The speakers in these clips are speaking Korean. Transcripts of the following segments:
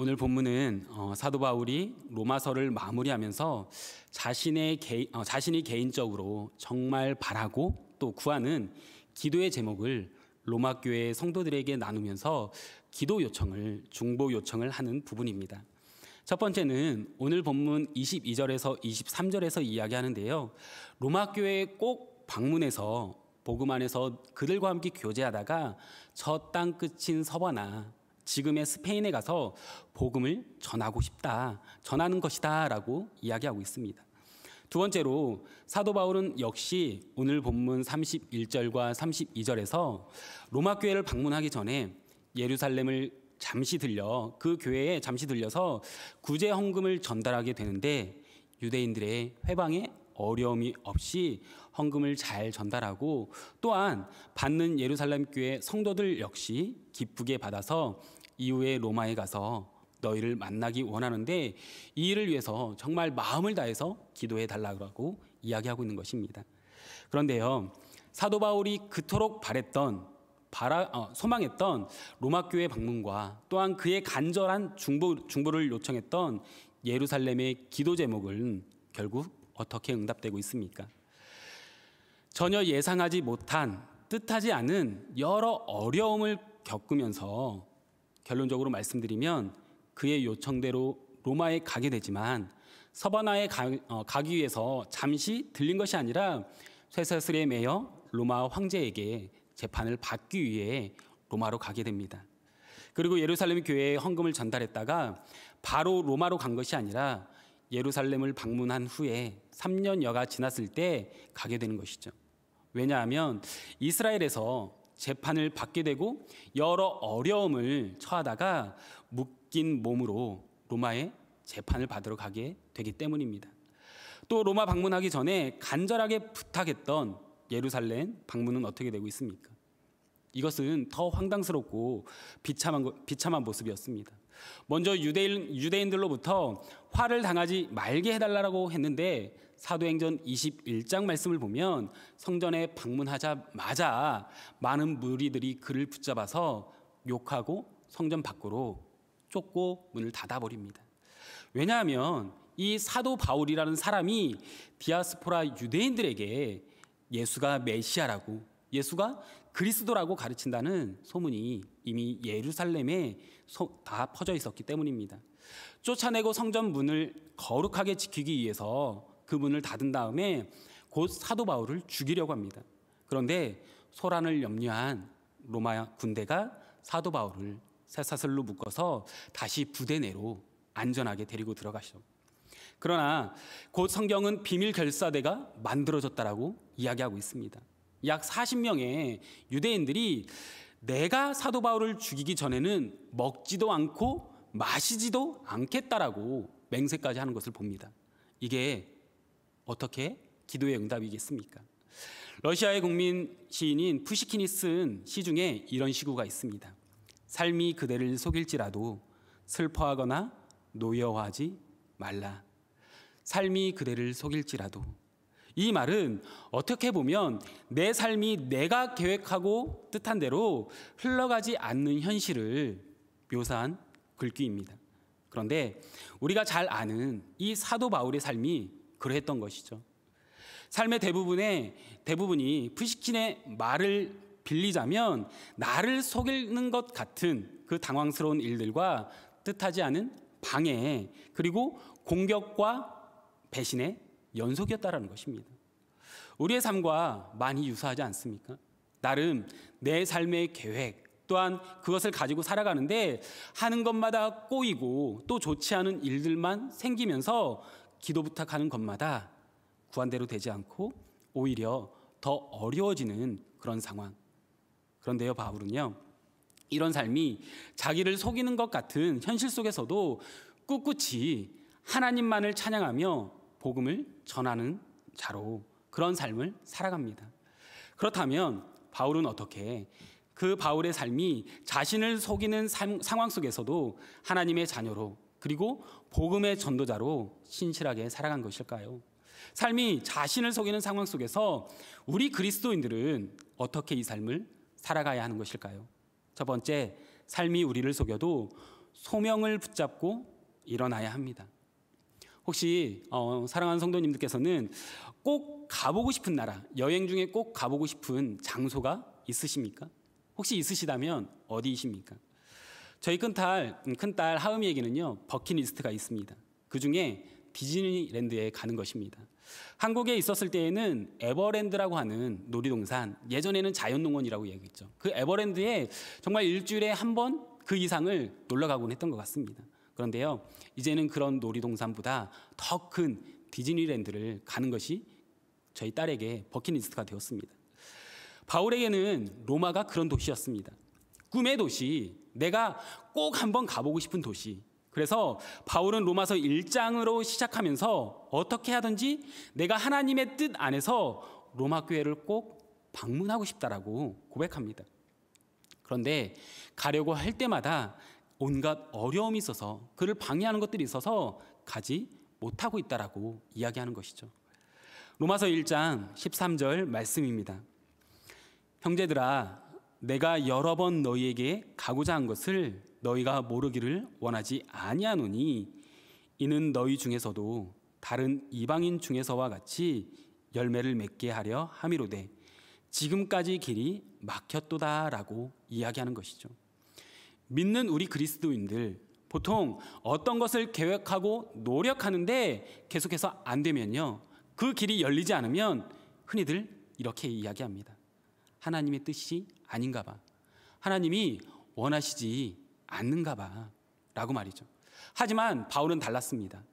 오늘 본문은 사도 바울이 로마서를 마무리하면서 자신이 개인적으로 정말 바라고 또 구하는 기도의 제목을 로마 교회 성도들에게 나누면서 기도 요청을, 중보 요청을 하는 부분입니다. 첫 번째는 오늘 본문 22절에서 23절에서 이야기하는데요. 로마 교회에 꼭 방문해서 복음 안에서 그들과 함께 교제하다가 저 땅 끝인 서바나 지금의 스페인에 가서 복음을 전하는 것이다 라고 이야기하고 있습니다. 두 번째로 사도 바울은 역시 오늘 본문 31절과 32절에서 로마 교회를 방문하기 전에 예루살렘을 그 교회에 잠시 들려서 구제 헌금을 전달하게 되는데 유대인들의 회방에 어려움이 없이 헌금을 잘 전달하고 또한 받는 예루살렘 교회 성도들 역시 기쁘게 받아서 이후에 로마에 가서 너희를 만나기 원하는데 이 일을 위해서 정말 마음을 다해서 기도해 달라고 이야기하고 있는 것입니다. 그런데요, 사도 바울이 그토록 소망했던 로마 교회 방문과 또한 그의 간절한 중보를 요청했던 예루살렘의 기도 제목은 결국 어떻게 응답되고 있습니까? 전혀 예상하지 못한, 뜻하지 않은 여러 어려움을 겪으면서 결론적으로 말씀드리면 그의 요청대로 로마에 가게 되지만 서바나에 가기 위해서 잠시 들린 것이 아니라 쇠사슬에 매여 로마 황제에게 재판을 받기 위해 로마로 가게 됩니다. 그리고 예루살렘 교회에 헌금을 전달했다가 바로 로마로 간 것이 아니라 예루살렘을 방문한 후에 3년여가 지났을 때 가게 되는 것이죠. 왜냐하면 이스라엘에서 재판을 받게 되고 여러 어려움을 처하다가 묶인 몸으로 로마에 재판을 받으러 가게 되기 때문입니다. 또 로마 방문하기 전에 간절하게 부탁했던 예루살렘 방문은 어떻게 되고 있습니까? 이것은 더 황당스럽고 비참한 모습이었습니다. 먼저 유대인들로부터 화를 당하지 말게 해달라고 했는데 사도행전 21장 말씀을 보면 성전에 방문하자마자 많은 무리들이 그를 붙잡아서 욕하고 성전 밖으로 쫓고 문을 닫아버립니다. 왜냐하면 이 사도 바울이라는 사람이 디아스포라 유대인들에게 예수가 메시아라고, 예수가 그리스도라고 가르친다는 소문이 이미 예루살렘에 다 퍼져 있었기 때문입니다. 쫓아내고 성전 문을 거룩하게 지키기 위해서 그 문을 닫은 다음에 곧 사도 바울을 죽이려고 합니다. 그런데 소란을 염려한 로마 군대가 사도 바울을 쇠사슬로 묶어서 다시 부대 내로 안전하게 데리고 들어가시죠. 그러나 곧 성경은 비밀 결사대가 만들어졌다라고 이야기하고 있습니다. 약 40명의 유대인들이 내가 사도 바울을 죽이기 전에는 먹지도 않고 마시지도 않겠다라고 맹세까지 하는 것을 봅니다. 이게 어떻게 기도의 응답이겠습니까? 러시아의 국민 시인인 푸시킨이 쓴 시 중에 이런 시구가 있습니다. 삶이 그대를 속일지라도 슬퍼하거나 노여워하지 말라. 삶이 그대를 속일지라도. 이 말은 어떻게 보면 내 삶이 내가 계획하고 뜻한 대로 흘러가지 않는 현실을 묘사한 글귀입니다. 그런데 우리가 잘 아는 이 사도 바울의 삶이 그러했던 것이죠. 삶의 대부분이 푸시킨의 말을 빌리자면 나를 속이는 것 같은 그 당황스러운 일들과 뜻하지 않은 방해, 그리고 공격과 배신의 연속이었다라는 것입니다. 우리의 삶과 많이 유사하지 않습니까? 나름 내 삶의 계획 또한 그것을 가지고 살아가는데 하는 것마다 꼬이고 또 좋지 않은 일들만 생기면서 기도 부탁하는 것마다 구한대로 되지 않고 오히려 더 어려워지는 그런 상황. 그런데요, 바울은요, 이런 삶이 자기를 속이는 것 같은 현실 속에서도 꿋꿋이 하나님만을 찬양하며 복음을 전하는 자로 그런 삶을 살아갑니다. 그렇다면 바울은 어떻게 그 바울의 삶이 자신을 속이는 상황 속에서도 하나님의 자녀로 그리고 복음의 전도자로 신실하게 살아간 것일까요? 삶이 자신을 속이는 상황 속에서 우리 그리스도인들은 어떻게 이 삶을 살아가야 하는 것일까요? 첫 번째, 삶이 우리를 속여도 소명을 붙잡고 일어나야 합니다. 혹시 사랑하는 성도님들께서는 꼭 가보고 싶은 나라, 여행 중에 꼭 가보고 싶은 장소가 있으십니까? 혹시 있으시다면 어디이십니까? 저희 큰딸 하음이에게는요, 버킷리스트가 있습니다. 그 중에 디즈니랜드에 가는 것입니다. 한국에 있었을 때에는 에버랜드라고 하는 놀이동산, 예전에는 자연농원이라고 얘기했죠. 그 에버랜드에 정말 일주일에 한 번 그 이상을 놀러 가곤 했던 것 같습니다. 그런데요, 이제는 그런 놀이동산보다 더 큰 디즈니랜드를 가는 것이 저희 딸에게 버킷리스트가 되었습니다. 바울에게는 로마가 그런 도시였습니다. 꿈의 도시, 내가 꼭 한번 가보고 싶은 도시. 그래서 바울은 로마서 1장으로 시작하면서 어떻게 하든지 내가 하나님의 뜻 안에서 로마 교회를 꼭 방문하고 싶다라고 고백합니다. 그런데 가려고 할 때마다 온갖 어려움이 있어서, 그를 방해하는 것들이 있어서 가지 못하고 있다라고 이야기하는 것이죠. 로마서 1장 13절 말씀입니다. 형제들아, 내가 여러 번 너희에게 가고자 한 것을 너희가 모르기를 원하지 아니하노니 이는 너희 중에서도 다른 이방인 중에서와 같이 열매를 맺게 하려 함이로되 지금까지 길이 막혔도다라고 이야기하는 것이죠. 믿는 우리 그리스도인들, 보통 어떤 것을 계획하고 노력하는데 계속해서 안 되면요, 그 길이 열리지 않으면 흔히들 이렇게 이야기합니다. 하나님의 뜻이 아닌가 봐, 하나님이 원하시지 않는가 봐 라고 말이죠. 하지만 바울은 달랐습니다.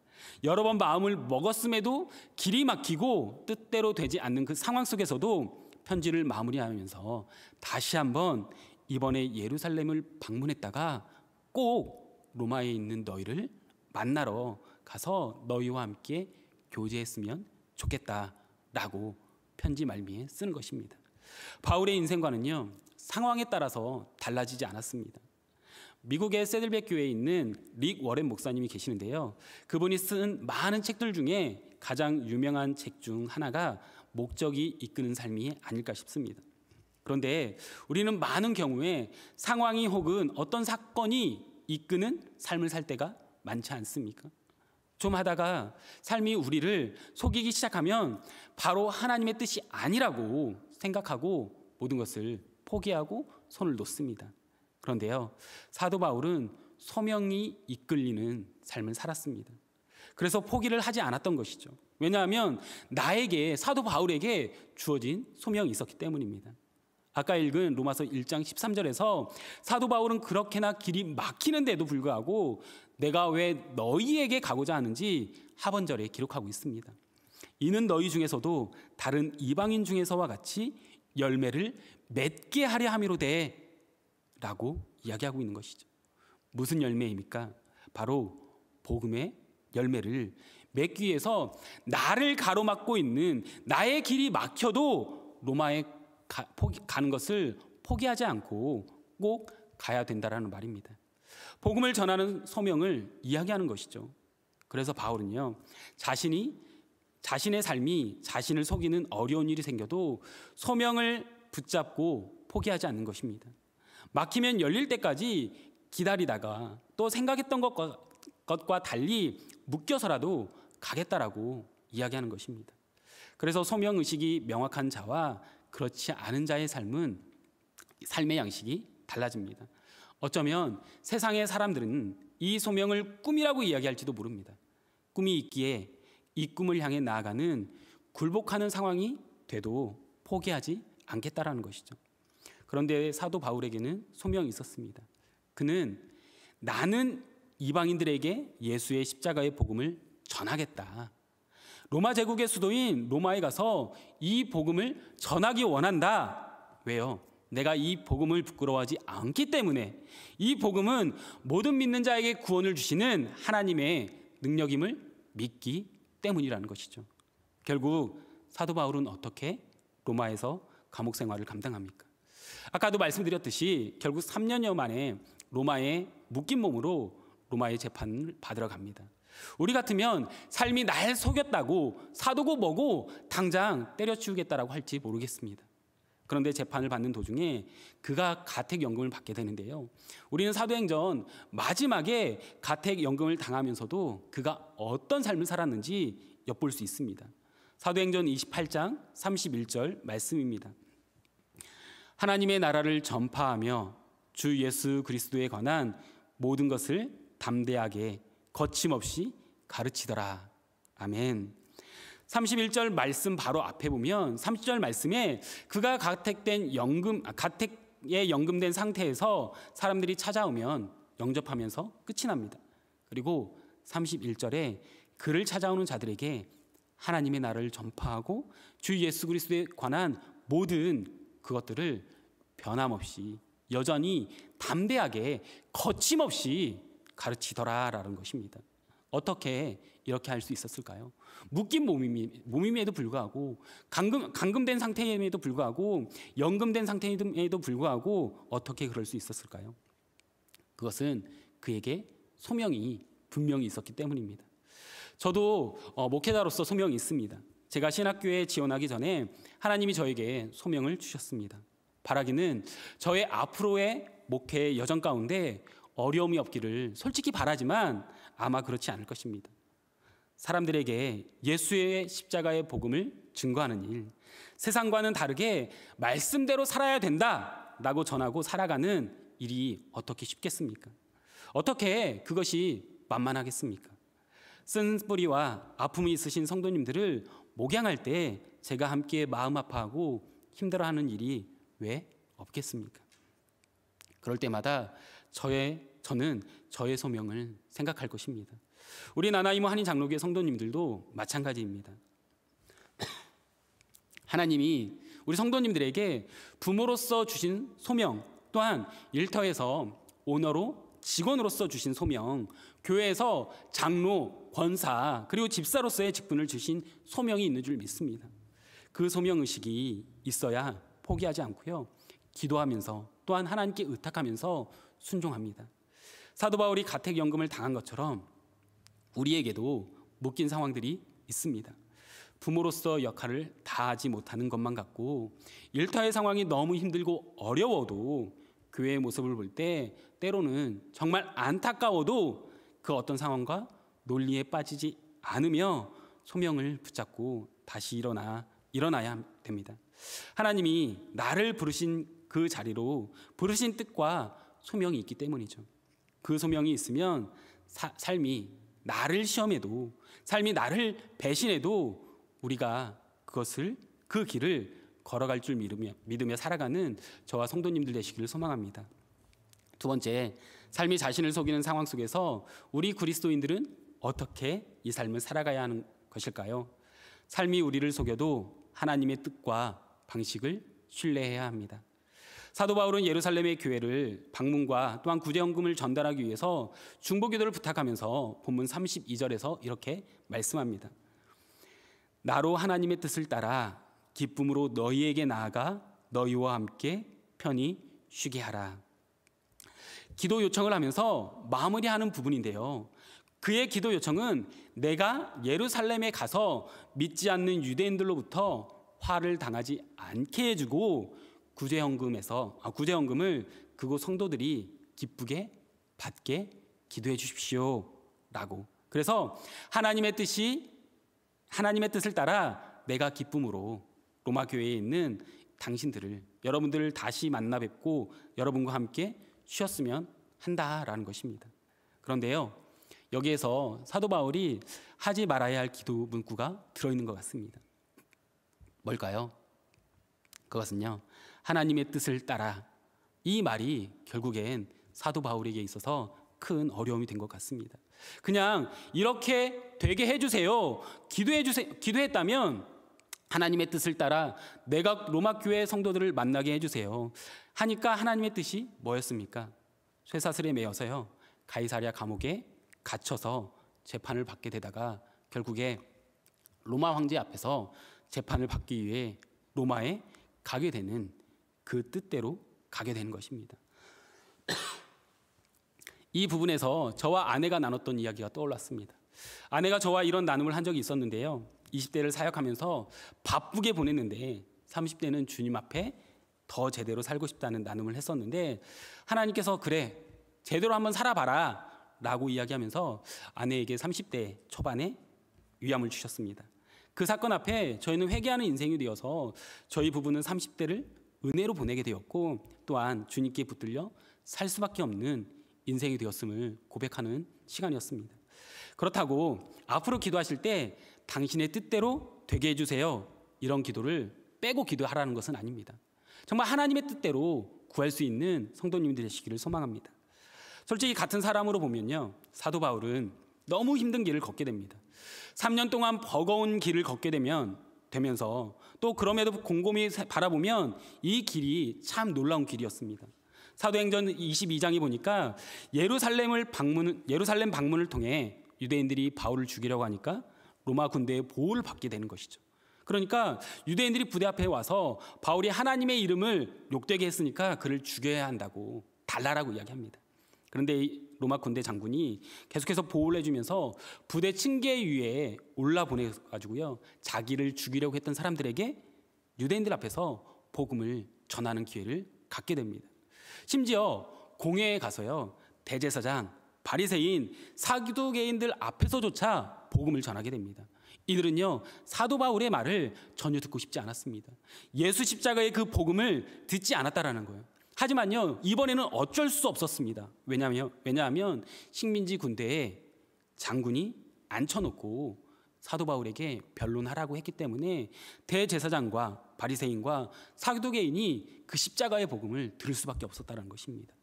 여러 번 마음을 먹었음에도 길이 막히고 뜻대로 되지 않는 그 상황 속에서도 편지를 마무리하면서 다시 한번 이번에 예루살렘을 방문했다가 꼭 로마에 있는 너희를 만나러 가서 너희와 함께 교제했으면 좋겠다라고 편지 말미에 쓰는 것입니다. 바울의 인생관은요, 상황에 따라서 달라지지 않았습니다. 미국의 세들백 교회에 있는 릭 워렌 목사님이 계시는데요, 그분이 쓴 많은 책들 중에 가장 유명한 책 중 하나가 목적이 이끄는 삶이 아닐까 싶습니다. 그런데 우리는 많은 경우에 상황이 혹은 어떤 사건이 이끄는 삶을 살 때가 많지 않습니까? 좀 하다가 삶이 우리를 속이기 시작하면 바로 하나님의 뜻이 아니라고 생각하고 모든 것을 포기하고 손을 놓습니다. 그런데요, 사도 바울은 소명이 이끌리는 삶을 살았습니다. 그래서 포기를 하지 않았던 것이죠. 왜냐하면 나에게, 사도 바울에게 주어진 소명이 있었기 때문입니다. 아까 읽은 로마서 1장 13절에서 사도 바울은 그렇게나 길이 막히는데도 불구하고 내가 왜 너희에게 가고자 하는지 하반절에 기록하고 있습니다. 이는 너희 중에서도 다른 이방인 중에서와 같이 열매를 맺게 하려 함이로되 라고 이야기하고 있는 것이죠. 무슨 열매입니까? 바로 복음의 열매를 맺기 위해서 나를 가로막고 있는 나의 길이 막혀도 로마에 가는 것을 포기하지 않고 꼭 가야 된다라는 말입니다. 복음을 전하는 소명을 이야기하는 것이죠. 그래서 바울은요, 자신의 삶이 자신을 속이는 어려운 일이 생겨도 소명을 붙잡고 포기하지 않는 것입니다. 막히면 열릴 때까지 기다리다가 또 생각했던 것과 달리 묶여서라도 가겠다라고 이야기하는 것입니다. 그래서 소명의식이 명확한 자와 그렇지 않은 자의 삶의 양식이 달라집니다. 어쩌면 세상의 사람들은 이 소명을 꿈이라고 이야기할지도 모릅니다. 꿈이 있기에 이 꿈을 향해 나아가는 굴복하는 상황이 돼도 포기하지 않겠다라는 것이죠. 그런데 사도 바울에게는 소명이 있었습니다. 그는 나는 이방인들에게 예수의 십자가의 복음을 전하겠다. 로마 제국의 수도인 로마에 가서 이 복음을 전하기 원한다. 왜요? 내가 이 복음을 부끄러워하지 않기 때문에, 이 복음은 모든 믿는 자에게 구원을 주시는 하나님의 능력임을 믿기 때문이라는 것이죠. 결국 사도 바울은 어떻게 로마에서 감옥 생활을 감당합니까? 아까도 말씀드렸듯이 결국 3년여 만에 로마에 묶인 몸으로 로마의 재판을 받으러 갑니다. 우리 같으면 삶이 날 속였다고 사도고 뭐고 당장 때려치우겠다라고 할지 모르겠습니다. 그런데 재판을 받는 도중에 그가 가택연금을 받게 되는데요. 우리는 사도행전 마지막에 가택연금을 당하면서도 그가 어떤 삶을 살았는지 엿볼 수 있습니다. 사도행전 28장 31절 말씀입니다. 하나님의 나라를 전파하며 주 예수 그리스도에 관한 모든 것을 담대하게 거침없이 가르치더라. 아멘. 31절 말씀 바로 앞에 보면 30절 말씀에 그가 가택에 연금된 상태에서 사람들이 찾아오면 영접하면서 끝이 납니다. 그리고 31절에 그를 찾아오는 자들에게 하나님의 나라를 전파하고 주 예수 그리스도에 관한 모든 그것들을 변함없이 여전히 담대하게 거침없이 가르치더라라는 것입니다. 어떻게 이렇게 할 수 있었을까요? 묶인 몸임에도 불구하고 감금된 상태임에도 불구하고 연금된 상태임에도 불구하고 어떻게 그럴 수 있었을까요? 그것은 그에게 소명이 분명히 있었기 때문입니다. 저도 목회자로서 소명이 있습니다. 제가 신학교에 지원하기 전에 하나님이 저에게 소명을 주셨습니다. 바라기는 저의 앞으로의 목회 여정 가운데 어려움이 없기를 솔직히 바라지만 아마 그렇지 않을 것입니다. 사람들에게 예수의 십자가의 복음을 증거하는 일, 세상과는 다르게 말씀대로 살아야 된다라고 전하고 살아가는 일이 어떻게 쉽겠습니까? 어떻게 그것이 만만하겠습니까? 쓴 뿌리와 아픔이 있으신 성도님들을 목양할 때 제가 함께 마음 아파하고 힘들어하는 일이 왜 없겠습니까? 그럴 때마다 저는 저의 소명을 생각할 것입니다. 우리 나나이모 한인 장로교회 성도님들도 마찬가지입니다. 하나님이 우리 성도님들에게 부모로서 주신 소명, 또한 일터에서 오너로 직원으로서 주신 소명, 교회에서 장로, 권사, 그리고 집사로서의 직분을 주신 소명이 있는 줄 믿습니다. 그 소명의식이 있어야 포기하지 않고요, 기도하면서 또한 하나님께 의탁하면서 순종합니다. 사도 바울이 가택연금을 당한 것처럼 우리에게도 묶인 상황들이 있습니다. 부모로서 역할을 다하지 못하는 것만 같고 일터의 상황이 너무 힘들고 어려워도 교회의 모습을 볼 때 때로는 정말 안타까워도 그 어떤 상황과 논리에 빠지지 않으며 소명을 붙잡고 다시 일어나야 됩니다. 하나님이 나를 부르신 그 자리로 부르신 뜻과 소명이 있기 때문이죠. 그 소명이 있으면 삶이 나를 시험해도, 삶이 나를 배신해도 우리가 그 길을 걸어갈 줄 믿으며 살아가는 저와 성도님들 되시기를 소망합니다. 두 번째, 삶이 자신을 속이는 상황 속에서 우리 그리스도인들은 어떻게 이 삶을 살아가야 하는 것일까요? 삶이 우리를 속여도 하나님의 뜻과 방식을 신뢰해야 합니다. 사도 바울은 예루살렘의 교회를 방문과 또한 구제연금을 전달하기 위해서 중보기도를 부탁하면서 본문 32절에서 이렇게 말씀합니다. 나로 하나님의 뜻을 따라 기쁨으로 너희에게 나아가 너희와 함께 편히 쉬게 하라. 기도 요청을 하면서 마무리하는 부분인데요, 그의 기도 요청은 내가 예루살렘에 가서 믿지 않는 유대인들로부터 화를 당하지 않게 해주고 구제연금을 그곳 성도들이 기쁘게 받게 기도해 주십시오 라고. 그래서 하나님의 뜻을 따라 내가 기쁨으로 로마 교회에 있는 여러분들을 다시 만나 뵙고 여러분과 함께 쉬었으면 한다라는 것입니다. 그런데요, 여기에서 사도 바울이 하지 말아야 할 기도 문구가 들어있는 것 같습니다. 뭘까요? 그것은요, 하나님의 뜻을 따라. 이 말이 결국엔 사도 바울에게 있어서 큰 어려움이 된 것 같습니다. 그냥 이렇게 되게 해주세요, 기도했다면 하나님의 뜻을 따라 내가 로마 교회 성도들을 만나게 해주세요 하니까 하나님의 뜻이 뭐였습니까? 쇠사슬에 매여서요, 가이사랴 감옥에 갇혀서 재판을 받게 되다가 결국에 로마 황제 앞에서 재판을 받기 위해 로마에 가게 되는, 그 뜻대로 가게 되는 것입니다. 이 부분에서 저와 아내가 나눴던 이야기가 떠올랐습니다. 아내가 저와 이런 나눔을 한 적이 있었는데요, 20대를 사역하면서 바쁘게 보냈는데 30대는 주님 앞에 더 제대로 살고 싶다는 나눔을 했었는데 하나님께서 그래 제대로 한번 살아봐라 라고 이야기하면서 아내에게 30대 초반에 위암을 주셨습니다. 그 사건 앞에 저희는 회개하는 인생이 되어서 저희 부부는 30대를 은혜로 보내게 되었고 또한 주님께 붙들려 살 수밖에 없는 인생이 되었음을 고백하는 시간이었습니다. 그렇다고 앞으로 기도하실 때 당신의 뜻대로 되게 해주세요 이런 기도를 빼고 기도하라는 것은 아닙니다. 정말 하나님의 뜻대로 구할 수 있는 성도님들이 되시기를 소망합니다. 솔직히 같은 사람으로 보면요, 사도 바울은 너무 힘든 길을 걷게 됩니다. 3년 동안 버거운 길을 걷게 되면서 또 그럼에도 곰곰이 바라보면 이 길이 참 놀라운 길이었습니다. 사도행전 22장에 보니까 예루살렘 방문을 통해 유대인들이 바울을 죽이려고 하니까 로마 군대의 보호를 받게 되는 것이죠. 그러니까 유대인들이 부대 앞에 와서 바울이 하나님의 이름을 욕되게 했으니까 그를 죽여야 한다고 달라라고 이야기합니다. 그런데 이 로마 군대 장군이 계속해서 보호를 해주면서 부대 층계 위에 올라보내가지고요 자기를 죽이려고 했던 사람들에게 유대인들 앞에서 복음을 전하는 기회를 갖게 됩니다. 심지어 공회에 가서요 대제사장, 바리새인, 사두개인들 앞에서조차 복음을 전하게 됩니다. 이들은요 사도 바울의 말을 전혀 듣고 싶지 않았습니다. 예수 십자가의 그 복음을 듣지 않았다라는 거예요. 하지만요 이번에는 어쩔 수 없었습니다. 왜냐하면 식민지 군대에 장군이 앉혀놓고 사도 바울에게 변론하라고 했기 때문에 대제사장과 바리새인과 사두개인이 그 십자가의 복음을 들을 수밖에 없었다는 것입니다.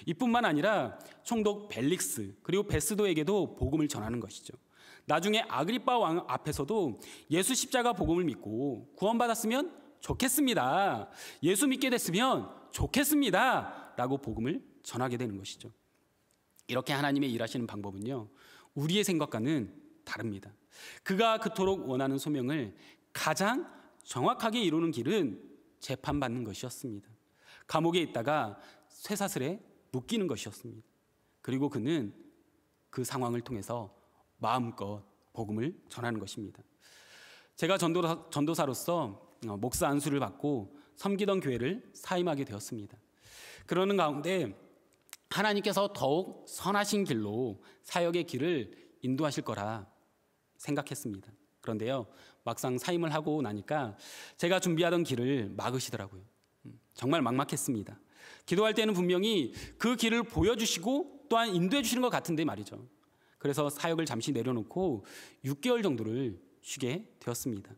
이뿐만 아니라 총독 벨릭스 그리고 베스도에게도 복음을 전하는 것이죠. 나중에 아그리빠 왕 앞에서도 예수 십자가 복음을 믿고 구원받았으면 좋겠습니다. 예수 믿게 됐으면 좋겠습니다. 라고 복음을 전하게 되는 것이죠. 이렇게 하나님의 일하시는 방법은요 우리의 생각과는 다릅니다. 그가 그토록 원하는 소명을 가장 정확하게 이루는 길은 재판받는 것이었습니다. 감옥에 있다가 쇠사슬에 묶이는 것이었습니다. 그리고 그는 그 상황을 통해서 마음껏 복음을 전하는 것입니다. 제가 전도사로서 목사 안수를 받고 섬기던 교회를 사임하게 되었습니다. 그러는 가운데 하나님께서 더욱 선하신 길로 사역의 길을 인도하실 거라 생각했습니다. 그런데요 막상 사임을 하고 나니까 제가 준비하던 길을 막으시더라고요. 정말 막막했습니다. 기도할 때는 분명히 그 길을 보여주시고 또한 인도해 주시는 것 같은데 말이죠. 그래서 사역을 잠시 내려놓고 6개월 정도를 쉬게 되었습니다.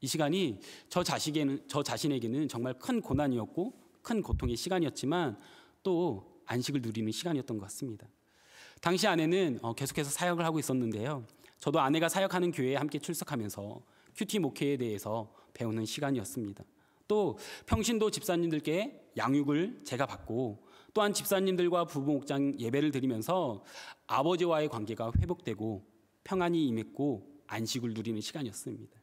이 시간이 저 자신에게는 정말 큰 고난이었고 큰 고통의 시간이었지만 또 안식을 누리는 시간이었던 것 같습니다. 당시 아내는 계속해서 사역을 하고 있었는데요. 저도 아내가 사역하는 교회에 함께 출석하면서 큐티 목회에 대해서 배우는 시간이었습니다. 또 평신도 집사님들께 양육을 제가 받고 또한 집사님들과 부부 목장 예배를 드리면서 아버지와의 관계가 회복되고 평안이 임했고 안식을 누리는 시간이었습니다.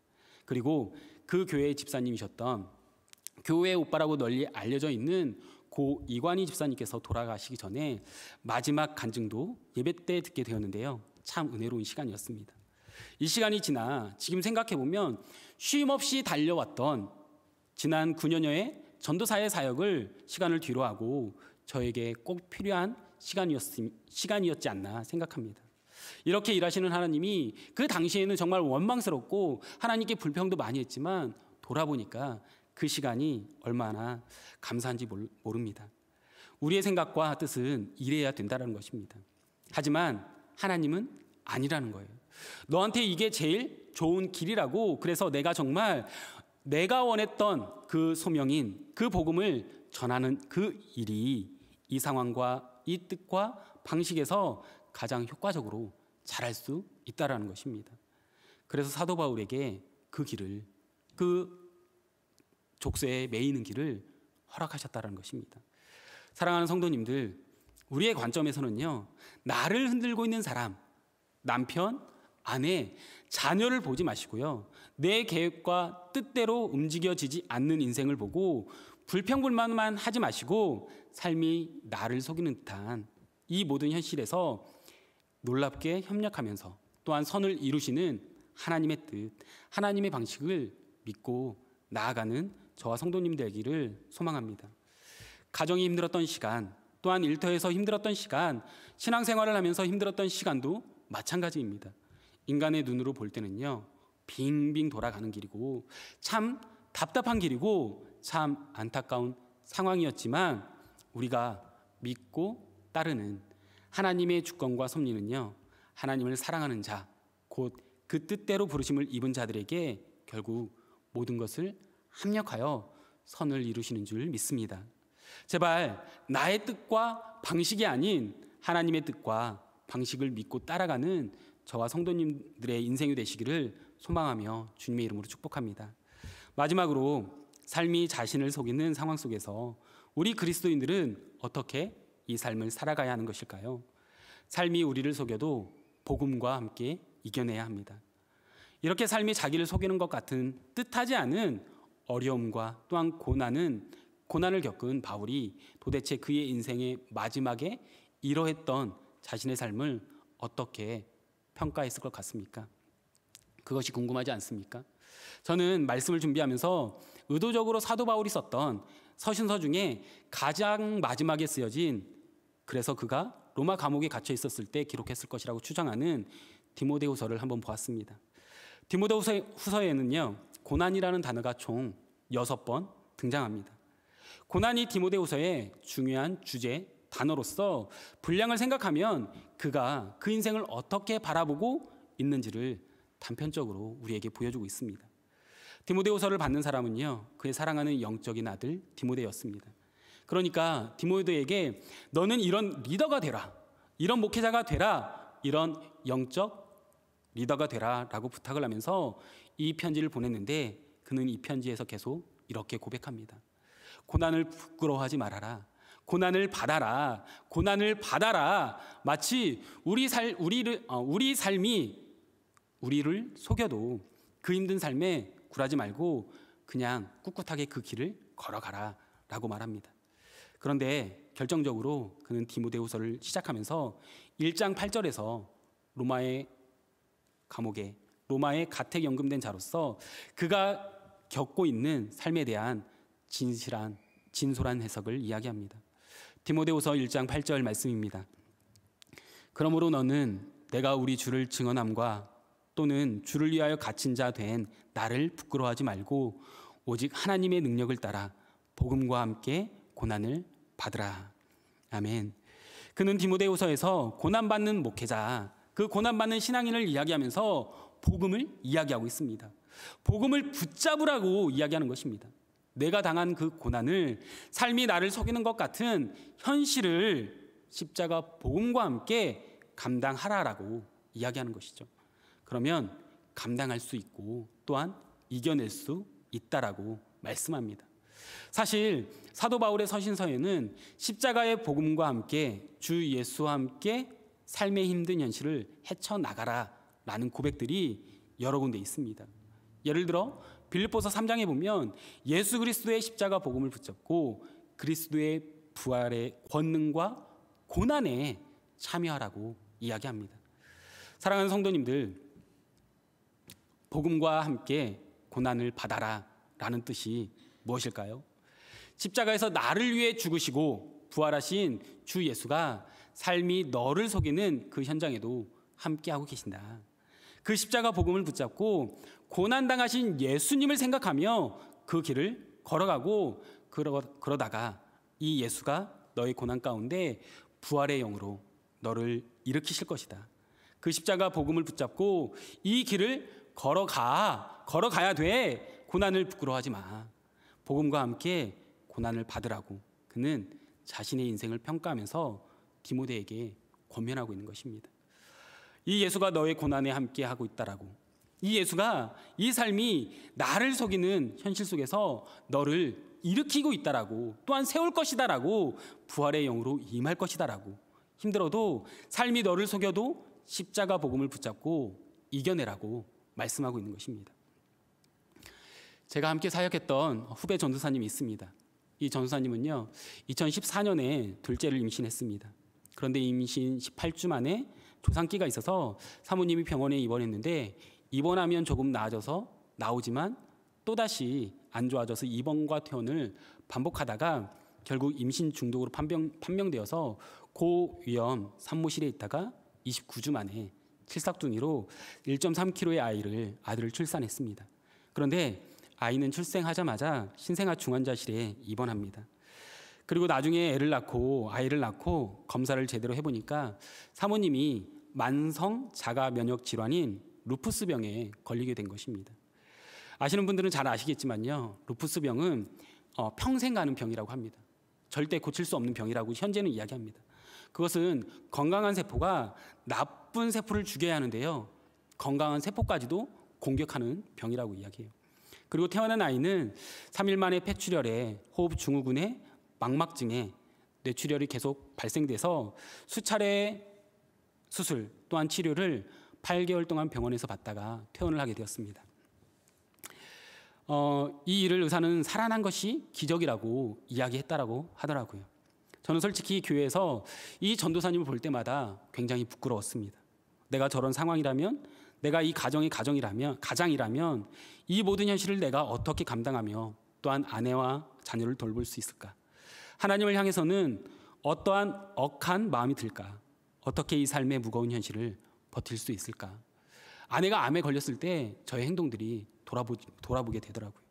그리고 그 교회의 집사님이셨던 교회 오빠라고 널리 알려져 있는 고 이관희 집사님께서 돌아가시기 전에 마지막 간증도 예배 때 듣게 되었는데요. 참 은혜로운 시간이었습니다. 이 시간이 지나 지금 생각해보면 쉼없이 달려왔던 지난 9년여의 전도사의 사역을 시간을 뒤로하고 저에게 꼭 필요한 시간이었지 않나 생각합니다. 이렇게 일하시는 하나님이 그 당시에는 정말 원망스럽고 하나님께 불평도 많이 했지만 돌아보니까 그 시간이 얼마나 감사한지 모릅니다. 우리의 생각과 뜻은 이래야 된다는 것입니다. 하지만 하나님은 아니라는 거예요. 너한테 이게 제일 좋은 길이라고 그래서 내가 정말 내가 원했던 그 소명인 그 복음을 전하는 그 일이 이 상황과 이 뜻과 방식에서 가장 효과적으로 잘할 수 있다라는 것입니다. 그래서 사도 바울에게 그 길을 그 족쇄에 매이는 길을 허락하셨다는 것입니다. 사랑하는 성도님들, 우리의 관점에서는요, 나를 흔들고 있는 사람, 남편, 아내, 자녀를 보지 마시고요, 내 계획과 뜻대로 움직여지지 않는 인생을 보고 불평불만만 하지 마시고 삶이 나를 속이는 듯한 이 모든 현실에서 놀랍게 협력하면서 또한 선을 이루시는 하나님의 뜻, 하나님의 방식을 믿고 나아가는 저와 성도님 되기를 소망합니다. 가정이 힘들었던 시간, 또한 일터에서 힘들었던 시간, 신앙생활을 하면서 힘들었던 시간도 마찬가지입니다. 인간의 눈으로 볼 때는요, 빙빙 돌아가는 길이고 참 답답한 길이고 참 안타까운 상황이었지만 우리가 믿고 따르는 하나님의 주권과 섭리는요, 하나님을 사랑하는 자, 곧 그 뜻대로 부르심을 입은 자들에게 결국 모든 것을 합력하여 선을 이루시는 줄 믿습니다. 제발 나의 뜻과 방식이 아닌 하나님의 뜻과 방식을 믿고 따라가는 저와 성도님들의 인생이 되시기를 소망하며 주님의 이름으로 축복합니다. 마지막으로 삶이 자신을 속이는 상황 속에서 우리 그리스도인들은 어떻게 이 삶을 살아가야 하는 것일까요? 삶이 우리를 속여도 복음과 함께 이겨내야 합니다. 이렇게 삶이 자기를 속이는 것 같은 뜻하지 않은 어려움과 또한 고난을 겪은 바울이 도대체 그의 인생의 마지막에 이러했던 자신의 삶을 어떻게 평가했을 것 같습니까? 그것이 궁금하지 않습니까? 저는 말씀을 준비하면서 의도적으로 사도 바울이 썼던 서신서 중에 가장 마지막에 쓰여진, 그래서 그가 로마 감옥에 갇혀 있었을 때 기록했을 것이라고 추정하는 디모데후서를 한번 보았습니다. 디모데후서에는요, 고난이라는 단어가 총 6번 등장합니다. 고난이 디모데후서의 중요한 주제, 단어로서 분량을 생각하면 그가 그 인생을 어떻게 바라보고 있는지를 단편적으로 우리에게 보여주고 있습니다. 디모데후서를 받는 사람은요, 그의 사랑하는 영적인 아들 디모데였습니다. 그러니까 디모데에게 너는 이런 리더가 되라, 이런 목회자가 되라, 이런 영적 리더가 되라 라고 부탁을 하면서 이 편지를 보냈는데, 그는 이 편지에서 계속 이렇게 고백합니다. 고난을 부끄러워하지 말아라. 고난을 받아라. 고난을 받아라. 마치 우리 삶이 우리를 속여도 그 힘든 삶에 굴하지 말고 그냥 꿋꿋하게 그 길을 걸어가라 라고 말합니다. 그런데 결정적으로 그는 디모데후서를 시작하면서 1장 8절에서 로마의 감옥에, 로마의 가택 연금된 자로서 그가 겪고 있는 삶에 대한 진솔한 해석을 이야기합니다. 디모데후서 1장 8절 말씀입니다. 그러므로 너는 내가 우리 주를 증언함과 또는 주를 위하여 갇힌 자 된 나를 부끄러워하지 말고 오직 하나님의 능력을 따라 복음과 함께 고난을 받으라. 아멘. 그는 디모데후서에서 고난받는 목회자, 그 고난받는 신앙인을 이야기하면서 복음을 이야기하고 있습니다. 복음을 붙잡으라고 이야기하는 것입니다. 내가 당한 그 고난을, 삶이 나를 속이는 것 같은 현실을 십자가 복음과 함께 감당하라라고 이야기하는 것이죠. 그러면 감당할 수 있고 또한 이겨낼 수 있다라고 말씀합니다. 사실 사도 바울의 서신서에는 십자가의 복음과 함께 주 예수와 함께 삶의 힘든 현실을 헤쳐나가라라는 고백들이 여러 군데 있습니다. 예를 들어 빌립보서 3장에 보면 예수 그리스도의 십자가 복음을 붙잡고 그리스도의 부활의 권능과 고난에 참여하라고 이야기합니다. 사랑하는 성도님들, 복음과 함께 고난을 받아라 라는 뜻이 무엇일까요? 십자가에서 나를 위해 죽으시고 부활하신 주 예수가 삶이 너를 속이는 그 현장에도 함께하고 계신다. 그 십자가 복음을 붙잡고 고난당하신 예수님을 생각하며 그 길을 걸어가고 그러다가 이 예수가 너의 고난 가운데 부활의 영으로 너를 일으키실 것이다. 그 십자가 복음을 붙잡고 이 길을 걸어가야 돼. 고난을 부끄러워하지 마. 복음과 함께 고난을 받으라고 그는 자신의 인생을 평가하면서 디모데에게 권면하고 있는 것입니다. 이 예수가 너의 고난에 함께 하고 있다라고, 이 예수가 이 삶이 나를 속이는 현실 속에서 너를 일으키고 있다라고, 또한 세울 것이다라고, 부활의 영으로 임할 것이다라고, 힘들어도 삶이 너를 속여도 십자가 복음을 붙잡고 이겨내라고 말씀하고 있는 것입니다. 제가 함께 사역했던 후배 전도사님이 있습니다. 이 전도사님은요 2014년에 둘째를 임신했습니다. 그런데 임신 18주 만에 조상기가 있어서 사모님이 병원에 입원했는데 입원하면 조금 나아져서 나오지만 또다시 안 좋아져서 입원과 퇴원을 반복하다가 결국 임신 중독으로 판명되어서 고위험 산모실에 있다가 29주 만에 칠삭둥이로 1.3kg의 아들을 출산했습니다. 그런데 아이는 출생하자마자 신생아 중환자실에 입원합니다. 그리고 나중에 아이를 낳고 검사를 제대로 해보니까 사모님이 만성 자가 면역 질환인 루푸스병에 걸리게 된 것입니다. 아시는 분들은 잘 아시겠지만요, 루푸스병은 평생 가는 병이라고 합니다. 절대 고칠 수 없는 병이라고 현재는 이야기합니다. 그것은 건강한 세포가 나쁜 세포를 죽여야 하는데요, 건강한 세포까지도 공격하는 병이라고 이야기해요. 그리고 태어난 아이는 3일 만에 폐출혈에 호흡 증후군에 망막증에 뇌출혈이 계속 발생돼서 수차례 수술 또한 치료를 8개월 동안 병원에서 받다가 퇴원을 하게 되었습니다. 이 일을 의사는 살아난 것이 기적이라고 이야기했다라고 하더라고요. 저는 솔직히 교회에서 이 전도사님을 볼 때마다 굉장히 부끄러웠습니다. 내가 저런 상황이라면, 내가 이 가장이라면 이 모든 현실을 내가 어떻게 감당하며 또한 아내와 자녀를 돌볼 수 있을까? 하나님을 향해서는 어떠한 억한 마음이 들까? 어떻게 이 삶의 무거운 현실을 버틸 수 있을까? 아내가 암에 걸렸을 때 저의 행동들이 돌아보게 되더라고요.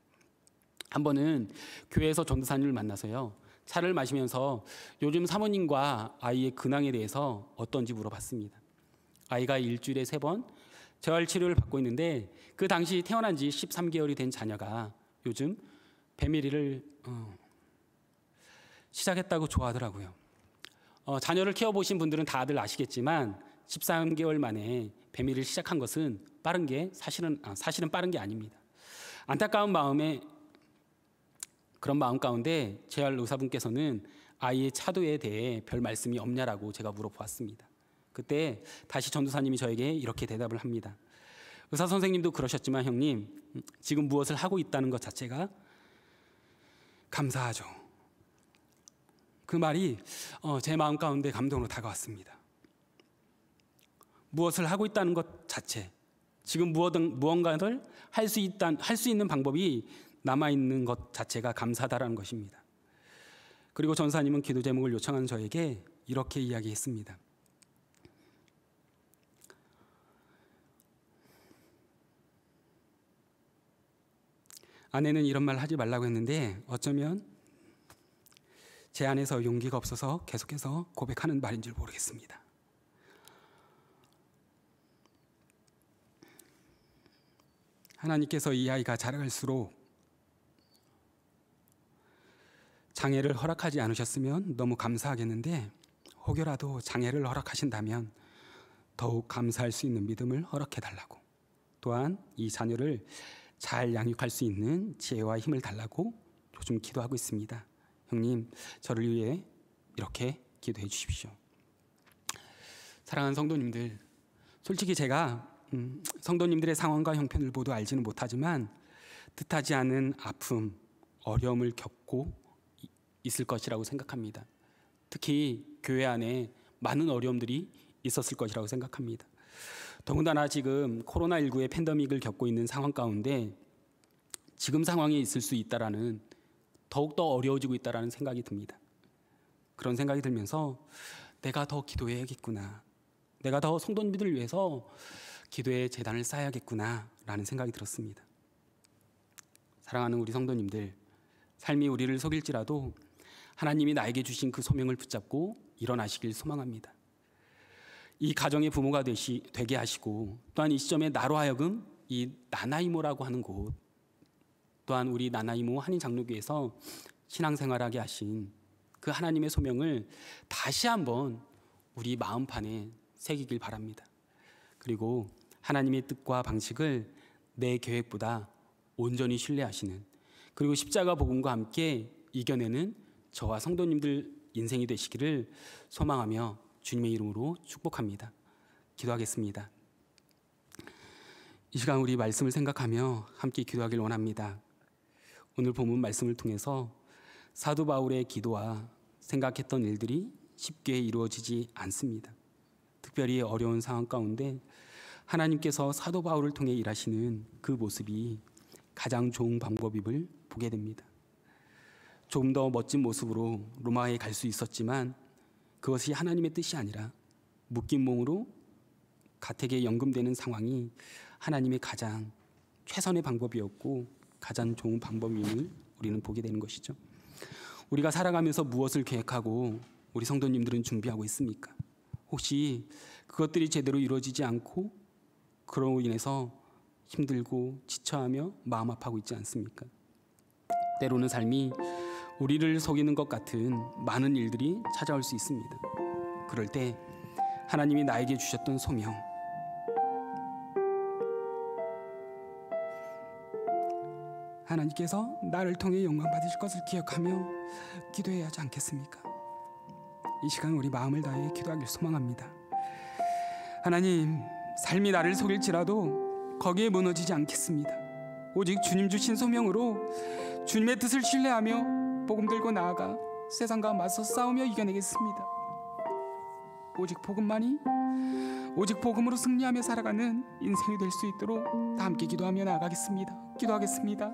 한 번은 교회에서 전도사님을 만나서요, 차를 마시면서 요즘 사모님과 아이의 근황에 대해서 어떤지 물어봤습니다. 아이가 일주일에 3번 재활 치료를 받고 있는데 그 당시 태어난 지 13개월이 된 자녀가 요즘 배밀이를 시작했다고 좋아하더라고요. 자녀를 키워보신 분들은 다들 아시겠지만 13개월 만에 배밀이를 시작한 것은 사실은 빠른 게 아닙니다. 안타까운 그런 마음 가운데 재활 의사분께서는 아이의 차도에 대해 별 말씀이 없냐라고 제가 물어보았습니다. 그때 다시 전도사님이 저에게 이렇게 대답을 합니다. 의사 선생님도 그러셨지만 형님, 지금 무엇을 하고 있다는 것 자체가 감사하죠. 그 말이 제 마음 가운데 감동으로 다가왔습니다. 무엇을 하고 있다는 것 자체, 지금 무언가를 할 수 있는 방법이 남아있는 것 자체가 감사하다라는 것입니다. 그리고 전사님은 기도 제목을 요청한 저에게 이렇게 이야기했습니다. 아내는 이런 말 하지 말라고 했는데 어쩌면 제 안에서 용기가 없어서 계속해서 고백하는 말인 줄 모르겠습니다. 하나님께서 이 아이가 자라갈수록 장애를 허락하지 않으셨으면 너무 감사하겠는데 혹여라도 장애를 허락하신다면 더욱 감사할 수 있는 믿음을 허락해달라고, 또한 이 자녀를 잘 양육할 수 있는 지혜와 힘을 달라고 요즘 기도하고 있습니다. 형님, 저를 위해 이렇게 기도해 주십시오. 사랑하는 성도님들, 솔직히 제가 성도님들의 상황과 형편을 모두 알지는 못하지만 뜻하지 않은 아픔, 어려움을 겪고 있을 것이라고 생각합니다. 특히 교회 안에 많은 어려움들이 있었을 것이라고 생각합니다. 더군다나 지금 코로나19의 팬데믹을 겪고 있는 상황 가운데 지금 상황에 있을 수 있다라는, 더욱더 어려워지고 있다라는 생각이 듭니다. 그런 생각이 들면서 내가 더 기도해야겠구나, 내가 더 성도님들을 위해서 기도의 제단을 쌓아야겠구나 라는 생각이 들었습니다. 사랑하는 우리 성도님들, 삶이 우리를 속일지라도 하나님이 나에게 주신 그 소명을 붙잡고 일어나시길 소망합니다. 이 가정의 부모가 되게 하시고, 또한 이 시점에 나로 하여금 이 나나이모라고 하는 곳, 또한 우리 나나이모 한인장로교에서 신앙생활하게 하신 그 하나님의 소명을 다시 한번 우리 마음판에 새기길 바랍니다. 그리고 하나님의 뜻과 방식을 내 계획보다 온전히 신뢰하시는, 그리고 십자가 복음과 함께 이겨내는 저와 성도님들 인생이 되시기를 소망하며 주님의 이름으로 축복합니다. 기도하겠습니다. 이 시간 우리 말씀을 생각하며 함께 기도하길 원합니다. 오늘 본문 말씀을 통해서 사도 바울의 기도와 생각했던 일들이 쉽게 이루어지지 않습니다. 특별히 어려운 상황 가운데 하나님께서 사도 바울을 통해 일하시는 그 모습이 가장 좋은 방법임을 보게 됩니다. 조금 더 멋진 모습으로 로마에 갈 수 있었지만 그것이 하나님의 뜻이 아니라 묶인 몸으로 가택에 연금되는 상황이 하나님의 가장 최선의 방법이었고 가장 좋은 방법임을 우리는 보게 되는 것이죠. 우리가 살아가면서 무엇을 계획하고 우리 성도님들은 준비하고 있습니까? 혹시 그것들이 제대로 이루어지지 않고 그로 인해서 힘들고 지쳐하며 마음 아파하고 있지 않습니까? 때로는 삶이 우리를 속이는 것 같은 많은 일들이 찾아올 수 있습니다. 그럴 때 하나님이 나에게 주셨던 소명, 하나님께서 나를 통해 영광 받으실 것을 기억하며 기도해야 하지 않겠습니까? 이 시간 우리 마음을 다해 기도하길 소망합니다. 하나님, 삶이 나를 속일지라도 거기에 무너지지 않겠습니다. 오직 주님 주신 소명으로 주님의 뜻을 신뢰하며 복음 들고 나아가 세상과 맞서 싸우며 이겨내겠습니다. 오직 복음으로 승리하며 살아가는 인생이 될 수 있도록 다 함께 기도하며 나아가겠습니다. 기도하겠습니다.